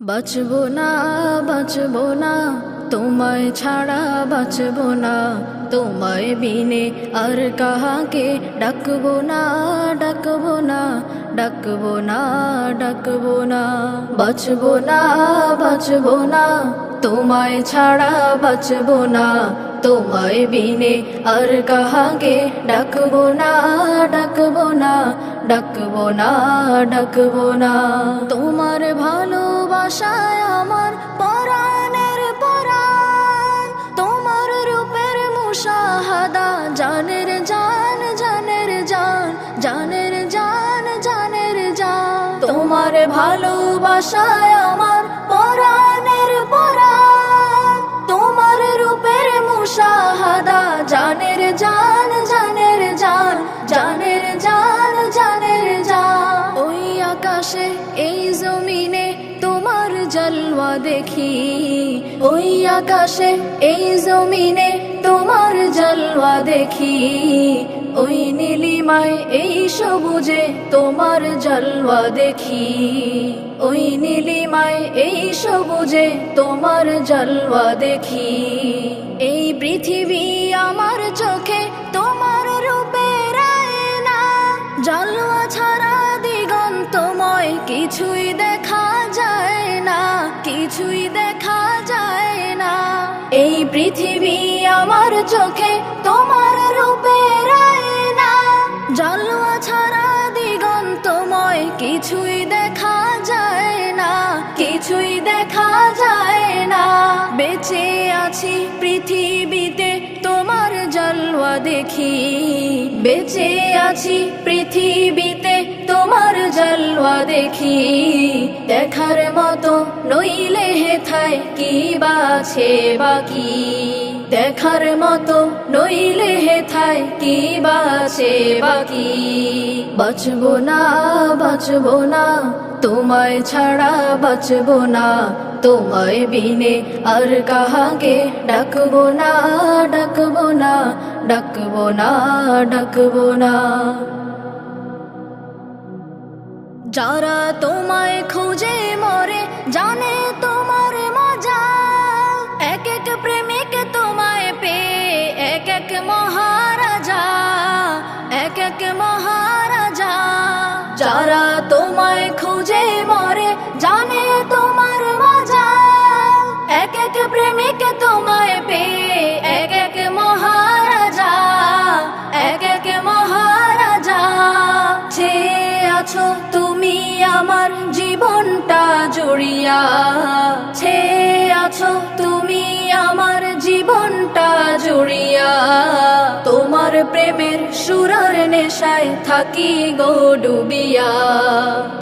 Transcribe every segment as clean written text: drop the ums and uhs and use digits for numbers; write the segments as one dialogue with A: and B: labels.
A: বাঁচবো না, বাঁচবো না, তোমায় ছাড়া বাঁচবো না, তোমায় বিনে আর কাহাকে ডাকবো না, ডাকবো না, ডাকবো না, ডাকবো না। বাঁচবো না, বাঁচবো না, তোমায় ছাড়া বাঁচবো না, তোমায় বিনে আর কাহাকে ডাকবো না, ডাকবো না, ডাকবো না, ডাকবো না। তোমার ভালোবাসায় আমার পরাণের পরাণ, তোমার রূপের মুশাহাদা জানের জান, জানের জান, জানের জান, জানের জান। তোমার ভালোবাসায় আমার পরাণের পরাণ, তোমার রূপের মুশাহাদা জানের জান, জানের জান, জানের জান, জানের জান। ওই আকাশে এই জমিনে তোমার জলওয়া দেখি, ওই আকাশে এই জমিনে তোমার জলওয়া দেখি, ওই নীলিমায় এই সবুজে তোমার জলওয়া দেখি, ওই নীলিমায় এই সবুজে তোমার জলওয়া দেখি। এই পৃথিবী আমার চোখে তোমার রূপের আয়না, জলওয়া ছাড়া দিগন্তময় কিছুই দেখা যায় না, কিছুই দেখা যায় না। এই পৃথিবী আমার চোখে তোমার রূপের আয়না, জলওয়া ছাড়া দিগন্তময় কিছুই দেখা যায় না, কিছুই দেখা যায় না। বেঁচে আছি পৃথিবীতে তোমার জলওয়া দেখি, বেঁচে আছি পৃথিবীতে তোমার জলওয়া দেখি। দেখার মতো নইলে হেথায় কি বাছে বাকি, দেখার মতো নইলে হেথায় কি বাছে বাকি। বাঁচবো না, বাঁচবো না, তোমায় ছাড়া বাঁচবো না, তোমায় বিনে আর কাহাকে ডাকবো না, ডাকবো না, ডাকবো না, ডাকবো না। যারা তোমায় খুঁজে মরে জানে তোমার মজা, এক এক প্রেমিক তোমায় পেয়ে এক এক মহারাজা, এক এক মহারাজা। যারা তোমায় খুঁজে মরে জানে তোমার মজা, এক এক প্রেমিক তোমায় পেয়ে এক এক মহারাজা, এক এক মহারাজা। ছেয়ে আছো তুমি আমার জীবনটা জড়িয়া, ছেয়ে আছো তুমি আমার জীবনটা জড়িয়া। তোমার প্রেমের সুরার নেশায় থাকি গো ডুবিয়া,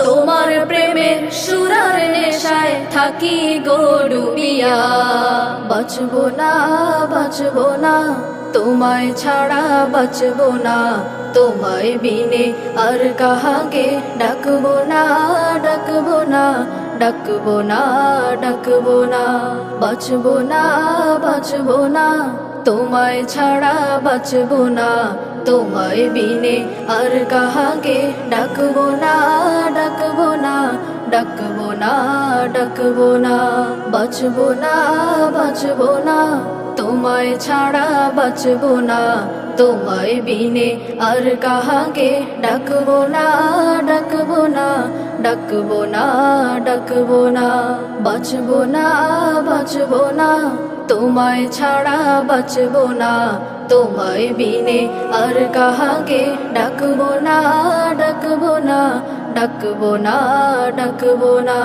A: তোমার প্রেমের সুরার নেশায় থাকি গো ডুবিয়া। বাঁচবো না, বাঁচবো না, তোমায় ছাড়া বাঁচবো না, তোমায় বিনে আর কাহাকে ডাকবো না, ডাকবো না, ডাকবো না, ডাকবো না। বাঁচবো না, বাঁচবো না, তোমায় ছাড়া বাঁচবো না, তোমায় বিনে আর কাহাকে ডাকবো না, ডাকবো না, ডাকবো না, ডাকবো না। বাঁচবো না, বাঁচবো না, তোমায় ছাড়া বাঁচবো না, তোমায় বিনে আর কাহাকে ডাকবো না, ডাকবো না, ডাকবো না, ডাকবো না। বাঁচবো না, বাঁচবো না, তোমায় ছাড়া বাঁচবো না, তোমায় বিনে আর কাহাকে ডাকবো না, ডাকবো না, ডাকবো না, ডাকবো না।